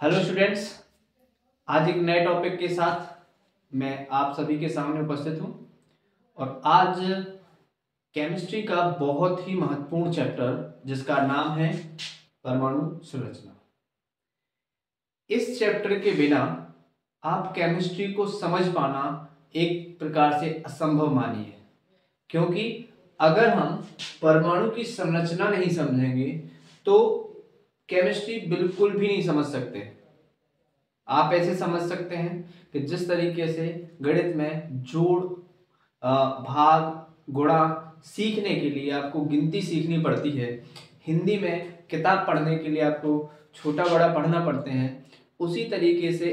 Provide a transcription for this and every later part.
Hello students, आज एक नए टॉपिक के साथ मैं आप सभी के सामने उपस्थित हूं और आज केमिस्ट्री का बहुत ही महत्वपूर्ण चैप्टर जिसका नाम है परमाणु संरचना। इस चैप्टर के बिना आप केमिस्ट्री को समझ पाना एक प्रकार से असंभव मानिए, क्योंकि अगर हम परमाणु की संरचना नहीं समझेंगे तो केमिस्ट्री बिल्कुल भी नहीं समझ सकते। आप ऐसे समझ सकते हैं कि जिस तरीके से गणित में जोड़, भाग, गुणा सीखने के लिए आपको गिनती सीखनी पड़ती है, हिंदी में किताब पढ़ने के लिए आपको छोटा बड़ा पढ़ना पड़ते हैं, उसी तरीके से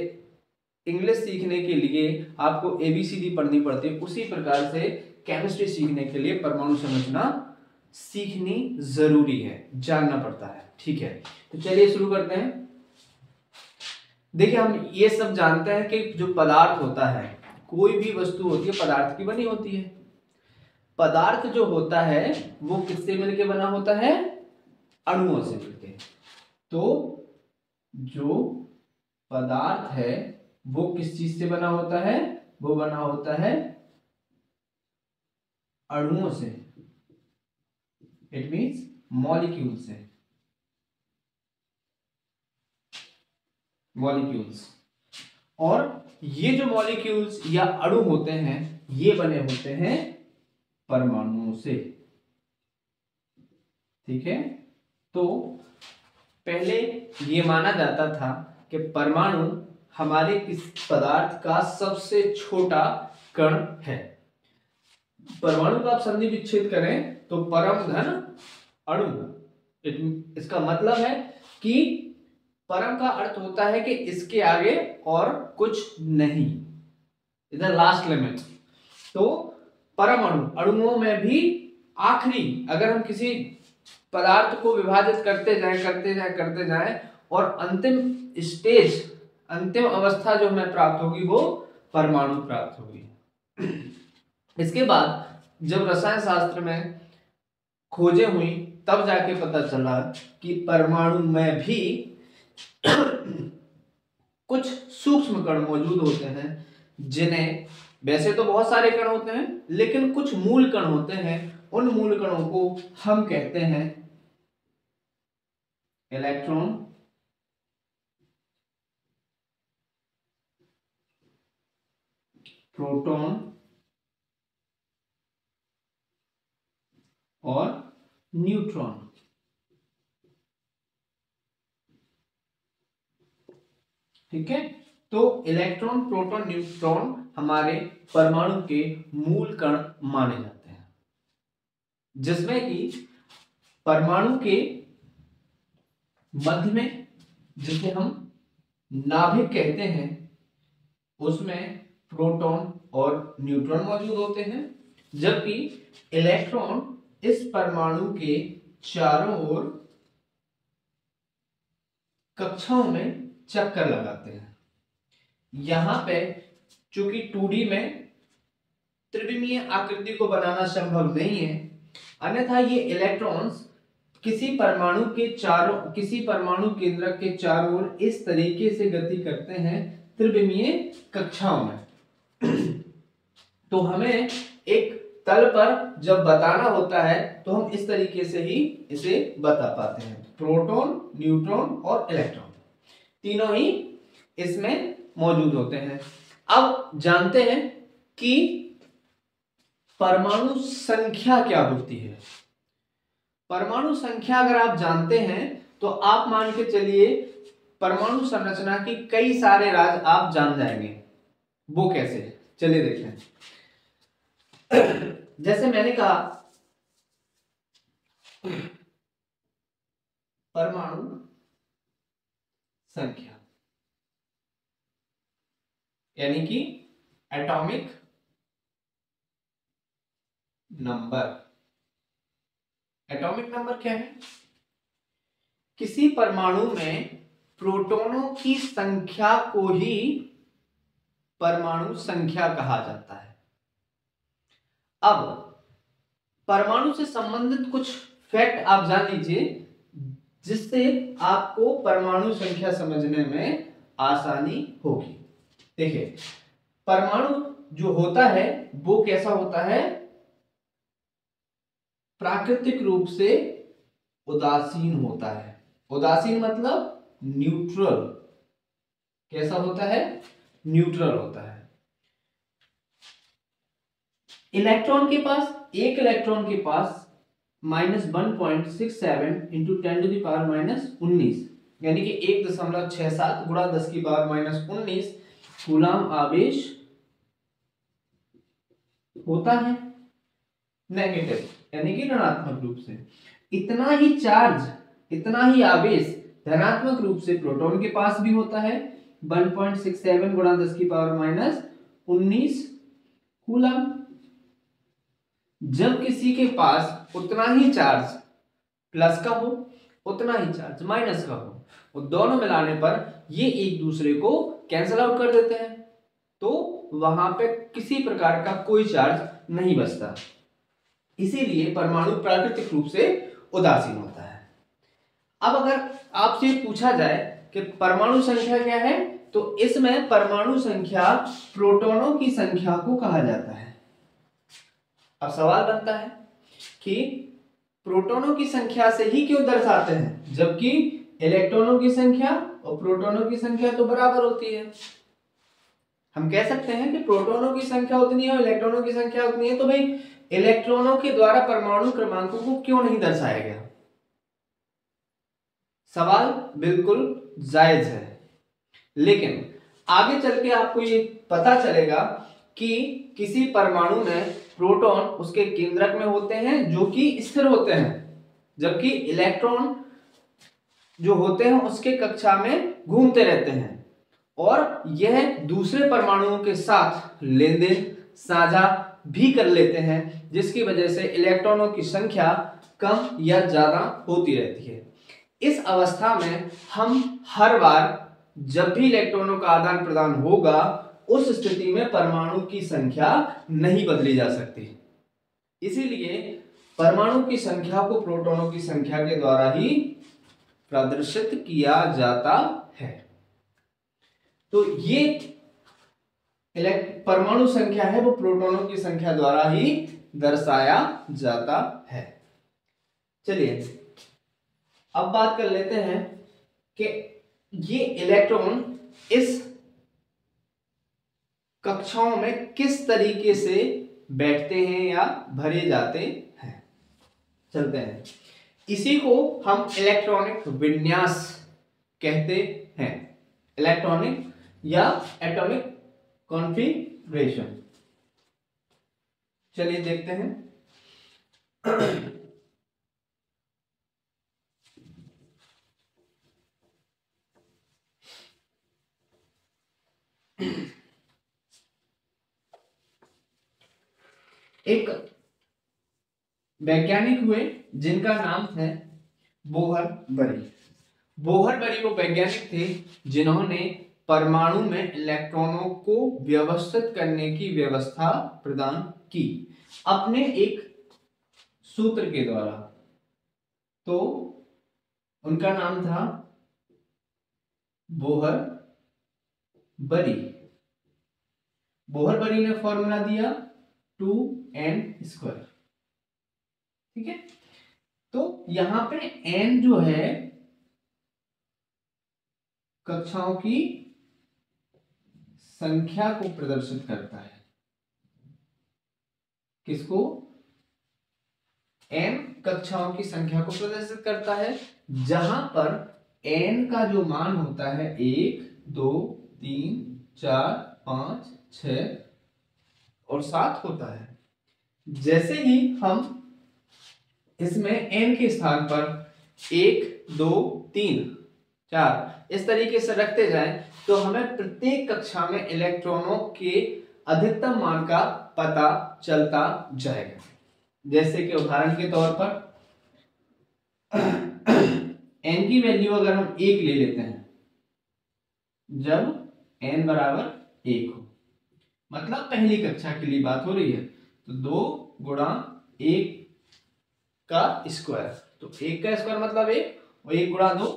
इंग्लिश सीखने के लिए आपको ABCD पढ़नी पड़ती है। उसी प्रकार से केमिस्ट्री सीखने के लिए परमाणु संरचना सीखनी जरूरी है, जानना पड़ता है। ठीक है, तो चलिए शुरू करते हैं। देखिए, हम ये सब जानते हैं कि जो पदार्थ होता है, कोई भी वस्तु होती है पदार्थ की बनी होती है। पदार्थ जो होता है वो किससे मिलके बना होता है? अणुओं से मिलके। तो जो पदार्थ है वो किस चीज से बना होता है? वो बना होता है अणुओं से। इट मीन्स मॉलिक्यूल से। मॉलिक्यूल्स। और ये जो मॉलिक्यूल्स या अणु होते हैं ये बने होते हैं परमाणुओं से। ठीक है, तो पहले ये माना जाता था कि परमाणु हमारे किस पदार्थ का सबसे छोटा कण है। परमाणु का आप संधि विच्छेद करें तो परम धन अणु। इसका मतलब है कि परम का अर्थ होता है कि इसके आगे और कुछ नहीं, इज द लास्ट लिमिट। तो परम अणु, अणुओं में भी आखिरी, अगर हम किसी पदार्थ को विभाजित करते जाएं और अंतिम स्टेज, अंतिम अवस्था जो हमें प्राप्त होगी वो परमाणु प्राप्त होगी। इसके बाद जब रसायन शास्त्र में खोजें हुई तब जाके पता चला कि परमाणु में भी कुछ सूक्ष्म कण मौजूद होते हैं, जिन्हें, वैसे तो बहुत सारे कण होते हैं लेकिन कुछ मूल कण होते हैं। उन मूल कणों को हम कहते हैं इलेक्ट्रॉन, प्रोटॉन और न्यूट्रॉन। ठीक है, तो इलेक्ट्रॉन, प्रोटॉन, न्यूट्रॉन हमारे परमाणु के मूल कण माने जाते हैं, जिसमें कि परमाणु के मध्य में, जिसे हम नाभिक कहते हैं, उसमें प्रोटॉन और न्यूट्रॉन मौजूद होते हैं, जबकि इलेक्ट्रॉन इस परमाणु के चारों ओर कक्षाओं में चक्कर लगाते हैं। यहां पे चूंकि 2D में त्रिविमीय आकृति को बनाना संभव नहीं है, अन्यथा ये इलेक्ट्रॉन्स किसी परमाणु केंद्रक के चारों ओर इस तरीके से गति करते हैं त्रिविमीय कक्षाओं में। तो हमें एक तल पर जब बताना होता है तो हम इस तरीके से ही इसे बता पाते हैं। प्रोटॉन, न्यूट्रॉन और इलेक्ट्रॉन तीनों ही इसमें मौजूद होते हैं। अब जानते हैं कि परमाणु संख्या क्या होती है। परमाणु संख्या अगर आप जानते हैं तो आप मान के चलिए परमाणु संरचना की कई सारे राज आप जान जाएंगे। वो कैसे, चलिए देखें। जैसे मैंने कहा, परमाणु संख्या यानी कि एटॉमिक नंबर। एटॉमिक नंबर क्या है? किसी परमाणु में प्रोटॉनों की संख्या को ही परमाणु संख्या कहा जाता है। अब परमाणु से संबंधित कुछ फैक्ट आप जान लीजिए। जिससे आपको परमाणु संख्या समझने में आसानी होगी। देखिए, परमाणु जो होता है वो कैसा होता है? प्राकृतिक रूप से उदासीन होता है। उदासीन मतलब न्यूट्रल। कैसा होता है? न्यूट्रल होता है। इलेक्ट्रॉन के पास, एक इलेक्ट्रॉन के पास -1.67 इंटू 10⁻⁻19 यानी कि 1.67 गुणा 10⁻⁻19 कूलाम आवेश होता है। नेगेटिव यानी कि ऋणात्मक रूप से। इतना ही चार्ज, इतना ही आवेश धनात्मक रूप से प्रोटॉन के पास भी होता है। 1.67 गुणा 10⁻⁻19 कूलम। जब किसी के पास उतना ही चार्ज प्लस का हो, उतना ही चार्ज माइनस का हो, और दोनों मिलाने पर ये एक दूसरे को कैंसिल आउट कर देते हैं, तो वहां पे किसी प्रकार का कोई चार्ज नहीं बचता। इसीलिए परमाणु प्राकृतिक रूप से उदासीन होता है। अब अगर आपसे पूछा जाए कि परमाणु संख्या क्या है, तो इसमें परमाणु संख्या प्रोटॉनों की संख्या को कहा जाता है। अब सवाल बनता है कि प्रोटॉनों की संख्या से ही क्यों दर्शाते हैं, जबकि इलेक्ट्रॉनों की संख्या और प्रोटॉनों की संख्या तो बराबर होती है। हम कह सकते हैं कि प्रोटॉनों की संख्या उतनी है और इलेक्ट्रॉनों की संख्या उतनी है, तो भाई इलेक्ट्रॉनों के द्वारा परमाणु क्रमांकों को क्यों नहीं दर्शाया गया? सवाल बिल्कुल जायज है, लेकिन आगे चल के आपको ये पता चलेगा कि किसी परमाणु में प्रोटॉन उसके केंद्रक में होते हैं जो कि स्थिर होते हैं, जबकि इलेक्ट्रॉन जो होते हैं उसके कक्षा में घूमते रहते हैं, और यह दूसरे परमाणुओं के साथ लेन देन साझा भी कर लेते हैं, जिसकी वजह से इलेक्ट्रॉनों की संख्या कम या ज्यादा होती रहती है। इस अवस्था में हम हर बार जब भी इलेक्ट्रॉनों का आदान प्रदान होगा, उस स्थिति में परमाणु की संख्या नहीं बदली जा सकती। इसीलिए परमाणु की संख्या को प्रोटॉनों की संख्या के द्वारा ही प्रदर्शित किया जाता है। तो ये परमाणु संख्या है वो प्रोटॉनों की संख्या द्वारा ही दर्शाया जाता है। चलिए अब बात कर लेते हैं कि ये इलेक्ट्रॉन इस कक्षाओं में किस तरीके से बैठते हैं या भरे जाते हैं। चलते हैं, इसी को हम इलेक्ट्रॉनिक विन्यास कहते हैं, इलेक्ट्रॉनिक या एटॉमिक कॉन्फ़िगरेशन। चलिए देखते हैं। एक वैज्ञानिक हुए जिनका नाम है बोहर बरी। बोहर बरी वो वैज्ञानिक थे जिन्होंने परमाणु में इलेक्ट्रॉनों को व्यवस्थित करने की व्यवस्था प्रदान की अपने एक सूत्र के द्वारा। तो उनका नाम था बोहर बरी। बोहर बरी ने फॉर्मूला दिया 2n²। ठीक है, तो यहां पे n जो है कक्षाओं की संख्या को प्रदर्शित करता है। किसको? n कक्षाओं की संख्या को प्रदर्शित करता है, जहां पर n का जो मान होता है 1 2 3 4 5 6 और 7 होता है। जैसे ही हम इसमें n के स्थान पर 1 2 3 4 इस तरीके से रखते जाएं, तो हमें प्रत्येक कक्षा में इलेक्ट्रॉनों के अधिकतम मान का पता चलता जाएगा। जैसे कि उदाहरण के तौर पर n की वैल्यू अगर हम 1 ले लेते हैं, जब n बराबर 1 हो, मतलब पहली कक्षा के लिए बात हो रही है, तो 2 गुणा 1 का स्क्वायर, तो 1 का स्क्वायर मतलब 1 और 1 गुणा 2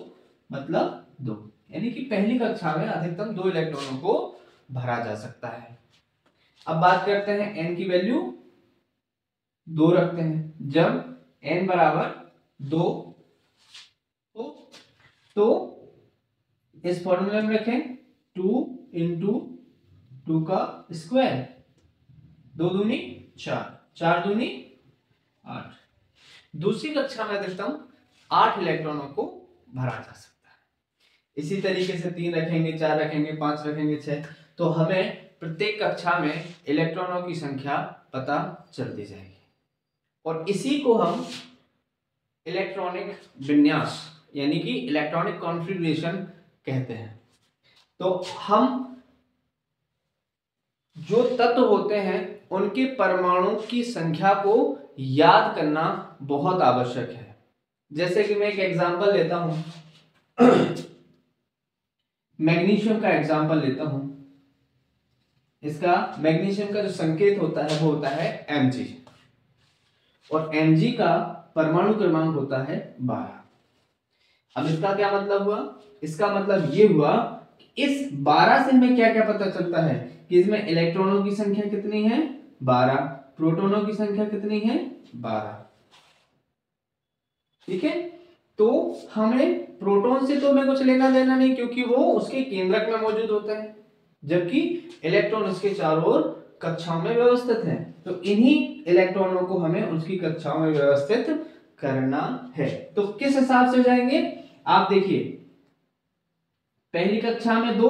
मतलब 2, यानी कि पहली कक्षा में अधिकतम 2 इलेक्ट्रॉनों को भरा जा सकता है। अब बात करते हैं n की वैल्यू 2 रखते हैं। जब n बराबर 2 तो इस फॉर्मूले में रखें 2 इंटू 2 का स्क्वायर, 2 दूनी 4, 4 दूनी 8। दूसरी कक्षा में अधिकतम 8 इलेक्ट्रॉनों को भरा जा सकता है। इसी तरीके से 3 रखेंगे, 4 रखेंगे, 5 रखेंगे, 6, तो हमें प्रत्येक कक्षा में इलेक्ट्रॉनों की संख्या पता चलती जाएगी। और इसी को हम इलेक्ट्रॉनिक विन्यास यानी कि इलेक्ट्रॉनिक कॉन्फ़िगरेशन कहते हैं। तो हम जो तत्व होते हैं उनके परमाणु की संख्या को याद करना बहुत आवश्यक है। जैसे कि मैं एक एग्जांपल लेता हूं, मैग्नीशियम का एग्जांपल लेता हूं। इसका मैग्नीशियम का जो संकेत होता है वो होता है Mg, और Mg का परमाणु क्रमांक होता है 12। अब इसका क्या मतलब हुआ? इसका मतलब ये हुआ कि इस 12 से हमें क्या क्या पता चलता है कि इसमें इलेक्ट्रॉनों की संख्या कितनी है 12, प्रोटॉनों की संख्या कितनी है 12। ठीक है, तो हमें प्रोटॉन से तो हमें कुछ लेना देना नहीं, क्योंकि वो उसके केंद्रक में मौजूद होता है, जबकि इलेक्ट्रॉन उसके चारों ओर कक्षाओं में व्यवस्थित है। तो इन्हीं इलेक्ट्रॉनों को हमें उसकी कक्षाओं में व्यवस्थित करना है। तो किस हिसाब से जाएंगे आप देखिए, पहली कक्षा में 2,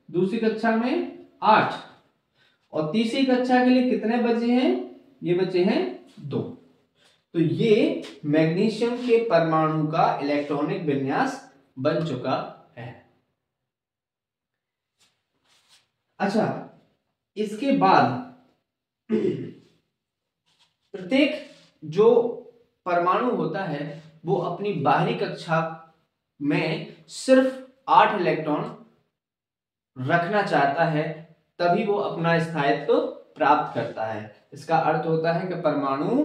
दूसरी कक्षा में 8, और तीसरी कक्षा के लिए कितने बचे हैं? ये बचे हैं 2। तो ये मैग्नीशियम के परमाणु का इलेक्ट्रॉनिक विन्यास बन चुका है। अच्छा, इसके बाद प्रत्येक जो परमाणु होता है वो अपनी बाहरी कक्षा में सिर्फ 8 इलेक्ट्रॉन रखना चाहता है, तभी वो अपना स्थायित्व प्राप्त करता है। इसका अर्थ होता है कि परमाणु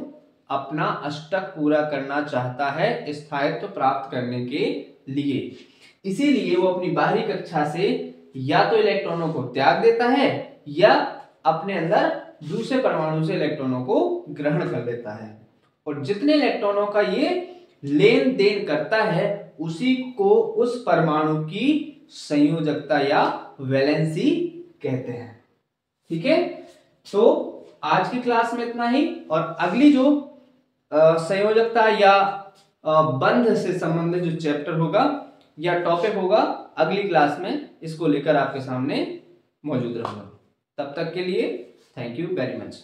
अपना अष्टक पूरा करना चाहता है स्थायित्व प्राप्त करने के लिए। इसीलिए वो अपनी बाहरी कक्षा से या तो इलेक्ट्रॉनों को त्याग देता है या अपने अंदर दूसरे परमाणु से इलेक्ट्रॉनों को ग्रहण कर लेता है। और जितने इलेक्ट्रॉनों का ये लेन देन करता है उसी को उस परमाणु की संयोजकता या वैलेंसी कहते हैं। ठीक है, तो आज की क्लास में इतना ही, और अगली जो संयोजकता या बंध से संबंधित जो चैप्टर होगा या टॉपिक होगा, अगली क्लास में इसको लेकर आपके सामने मौजूद रहूंगा। तब तक के लिए थैंक यू वेरी मच।